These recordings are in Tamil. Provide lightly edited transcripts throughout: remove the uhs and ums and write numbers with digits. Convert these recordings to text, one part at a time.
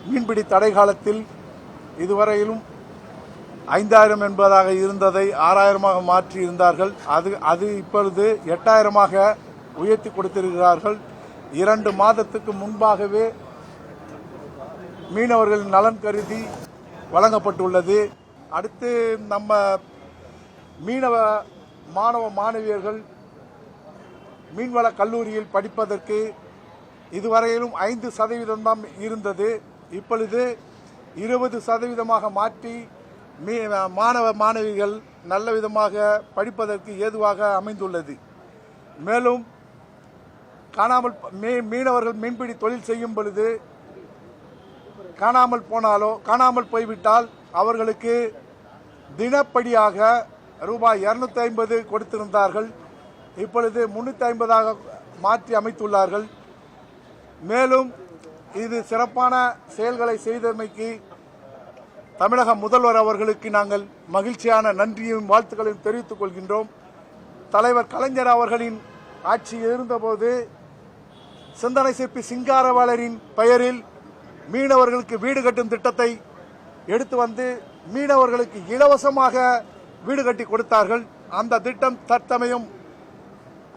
மீன்பிடி தடை காலத்தில் இதுவரையிலும் 5000 என்பதாக இருந்ததை 6000 மாற்றி இருந்தார்கள். அது இப்பொழுது 8000 உயர்த்தி கொடுத்திருக்கிறார்கள். 2 மாதத்துக்கு முன்பாகவே மீனவர்களின் நலன் கருதி வழங்கப்பட்டுள்ளது. அடுத்து நம்ம மீனவ மாணவ மாணவியர்கள் மீன்வள கல்லூரியில் படிப்பதற்கு இதுவரையிலும் 5% தான் இருந்தது. இப்பொழுது 20% மாற்றி மாணவ மாணவிகள் நல்ல விதமாக படிப்பதற்கு ஏதுவாக அமைந்துள்ளது. மேலும் மீனவர்கள் மீன்பிடி தொழில் செய்யும் பொழுது காணாமல் போய்விட்டால் அவர்களுக்கு தினப்படியாக ரூபாய் 250 கொடுத்திருந்தார்கள். இப்பொழுது 350 மாற்றி அமைத்துள்ளார்கள். மேலும் இது சிறப்பான செயல்களை செய்தமைக்கு தமிழக முதல்வர் அவர்களுக்கு நாங்கள் மகிழ்ச்சியான நன்றியும் வாழ்த்துக்களையும் தெரிவித்துக் கொள்கின்றோம். தலைவர் கலைஞர் அவர்களின் ஆட்சி இருந்தபோது சிந்தனை சிற்பி சிங்காரவேலரின் பெயரில் மீனவர்களுக்கு வீடு கட்டும் திட்டத்தை எடுத்து வந்து மீனவர்களுக்கு இலவசமாக வீடு கட்டி கொடுத்தார்கள். அந்த திட்டம் தற்சமயம்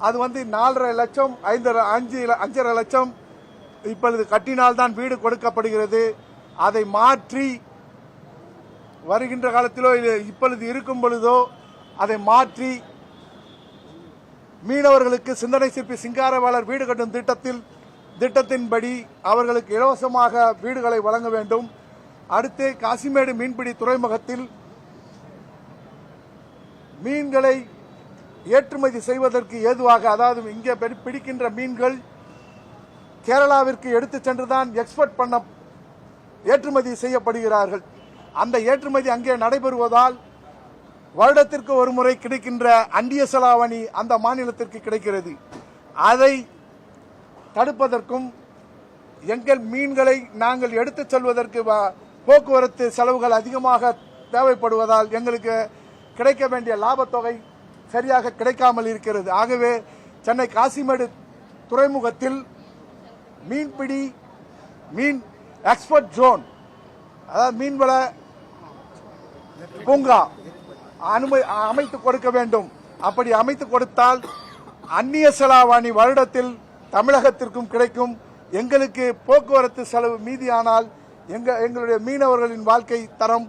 அது 4.5 லட்சம் 5.5 லட்சம் இப்பொழுது கட்டினால்தான் வீடு கொடுக்கப்படுகிறது. அதை மாற்றி வருகின்ற காலத்திலோ இப்பொழுது இருக்கும் பொழுதோ அதை மாற்றி மீனவர்களுக்கு சிந்தனை சிற்பி சிங்காரவேலர் வீடு கட்டும் திட்டத்தின்படி அவர்களுக்கு இலவசமாக வீடுகளை வழங்க வேண்டும். அடுத்து காசிமேடு மீன்பிடி துறைமுகத்தில் மீன்களை ஏற்றுமதி செய்வதற்கு ஏதுவாக, அதாவது இங்கே பிடிக்கின்ற மீன்கள் கேரளாவிற்கு எடுத்து சென்றுதான் எக்ஸ்போர்ட் பண்ண ஏற்றுமதி செய்யப்படுகிறார்கள். அந்த ஏற்றுமதி அங்கே நடைபெறுவதால் வருடத்திற்கு ஒரு முறை கிடைக்கின்ற அந்நிய செலாவணி அந்த மாநிலத்திற்கு கிடைக்கிறது. அதை தடுப்பதற்கும் எங்கள் மீன்களை நாங்கள் எடுத்துச் செல்வதற்கு போக்குவரத்து செலவுகள் அதிகமாக தேவைப்படுவதால் எங்களுக்கு கிடைக்க வேண்டிய லாபத்தொகை சரியாக கிடைக்காமல் இருக்கிறது. ஆகவே சென்னை காசிமேடு துறைமுகத்தில் மீன் எக்ஸ்போர்ட் ஜோன், அதாவது மீன்வள பூங்கா அமைத்து கொடுக்க வேண்டும். அப்படி அமைத்து கொடுத்தால் அந்நிய செலாவணி வருடத்தில் தமிழகத்திற்கும் கிடைக்கும். எங்களுக்கு போக்குவரத்து செலவு மீதியானால் எங்களுடைய மீனவர்களின் வாழ்க்கை தரம்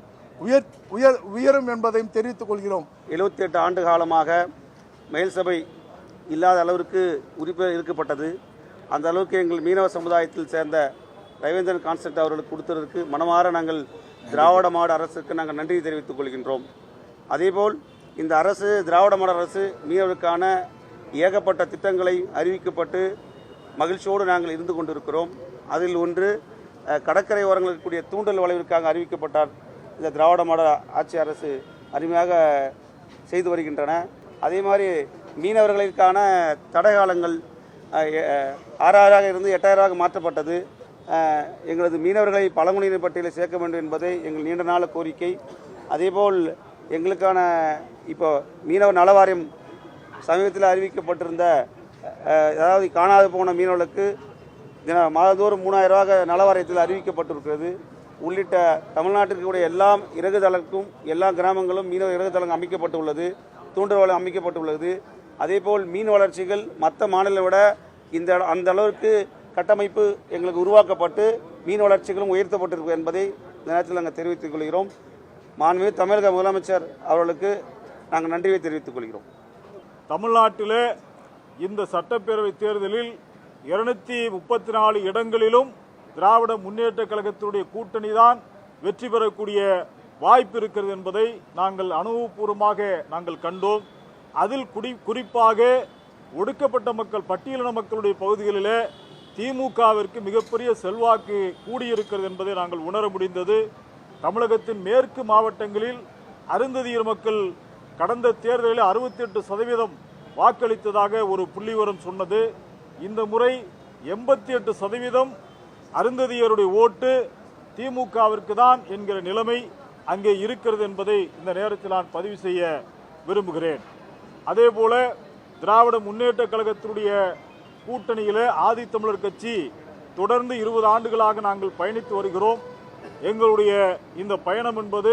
உயரும் என்பதையும் தெரிவித்துக் கொள்கிறோம். 78 ஆண்டு காலமாக மேல் சபை இல்லாத அளவிற்கு உறுப்பினர் இருக்கப்பட்டது. அந்த அளவுக்கு எங்கள் மீனவ சமுதாயத்தில் சேர்ந்த ரவீந்திரன் கான்ஸ்டன்ட் அவர்களுக்கு கொடுத்ததற்கு மனமாற நாங்கள் திராவிட மாடல் அரசுக்கு நாங்கள் நன்றி தெரிவித்துக் கொள்கின்றோம். அதேபோல் இந்த அரசு, திராவிட மாடல் அரசு, மீனவருக்கான ஏகப்பட்ட திட்டங்களை அறிவிக்கப்பட்டு மகிழ்ச்சியோடு நாங்கள் இருந்து கொண்டிருக்கிறோம். அதில் ஒன்று கடற்கரை ஓரங்களில் இருக்கக்கூடிய தூண்டல் வளைவிற்காக அறிவிக்கப்பட்டார். இந்த திராவிட மாடல் ஆட்சி அரசு அருமையாக செய்து வருகின்றன. அதே மாதிரி மீனவர்களுக்கான தடை காலங்கள் 6000 இருந்து 8000 மாற்றப்பட்டது. எங்களது மீனவர்களை பழங்குடியினர் பட்டியலில் சேர்க்க வேண்டும் என்பதை எங்கள் நீண்ட நாள் கோரிக்கை. அதேபோல் எங்களுக்கான இப்போ மீனவர் நல வாரியம் சமீபத்தில் அறிவிக்கப்பட்டிருந்த, அதாவது காணாது போன மீனவர்களுக்கு மாதந்தோறும் 3000 நல வாரியத்தில் அறிவிக்கப்பட்டிருக்கிறது. உள்ளிட்ட தமிழ்நாட்டிற்கு கூட எல்லா இறகுதளக்கும் எல்லா கிராமங்களும் மீனவ இறகுதளம் அமைக்கப்பட்டுள்ளது, தூண்டல் வலை அமைக்கப்பட்டுள்ளது. அதேபோல் மீன் வளர்ச்சிகள் மற்ற மாநிலங்களை விட அந்த அளவிற்கு கட்டமைப்பு எங்களுக்கு உருவாக்கப்பட்டு மீன் வளர்ச்சிகளும் உயர்த்தப்பட்டிருக்கும் என்பதை இந்த நேரத்தில் நாங்கள் தெரிவித்துக் கொள்கிறோம். மாண்புமிகு தமிழக முதலமைச்சர் அவர்களுக்கு நாங்கள் நன்றியை தெரிவித்துக் கொள்கிறோம். தமிழ்நாட்டிலே இந்த சட்டப்பேரவை தேர்தலில் 234 இடங்களிலும் திராவிட முன்னேற்ற கழகத்தினுடைய கூட்டணி தான் வெற்றி பெறக்கூடிய வாய்ப்பு இருக்கிறது என்பதை நாங்கள் அனுபவபூர்வமாக நாங்கள் கண்டோம். அதில் குறிப்பாக ஒடுக்கப்பட்ட மக்கள், பட்டியலின மக்களுடைய பகுதிகளிலே திமுகவிற்கு மிகப்பெரிய செல்வாக்கு கூடியிருக்கிறது என்பதை நாங்கள் உணர முடிந்தது. தமிழகத்தின் மேற்கு மாவட்டங்களில் அருந்ததியர் மக்கள் கடந்த தேர்தலில் 68% வாக்களித்ததாக ஒரு புள்ளிவிவரம் சொன்னது. இந்த முறை 88% அருந்ததியருடைய ஓட்டு திமுகவிற்கு தான் என்கிற நிலைமை அங்கே இருக்கிறது என்பதை இந்த நேரத்தில் நான் பதிவு செய்ய விரும்புகிறேன். அதேபோல திராவிட முன்னேற்ற கழகத்தினுடைய கூட்டணியிலே ஆதித்தமிழர் கட்சி தொடர்ந்து 20 ஆண்டுகளாக நாங்கள் பயணித்து வருகிறோம். எங்களுடைய இந்த பயணம் என்பது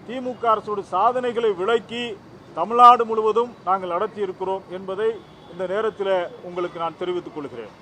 திமுக அரசுடைய சாதனைகளை விளக்கி தமிழ்நாடு முழுவதும் நாங்கள் நடத்தி இருக்கிறோம் என்பதை இந்த நேரத்தில் உங்களுக்கு நான் தெரிவித்துக் கொள்கிறேன்.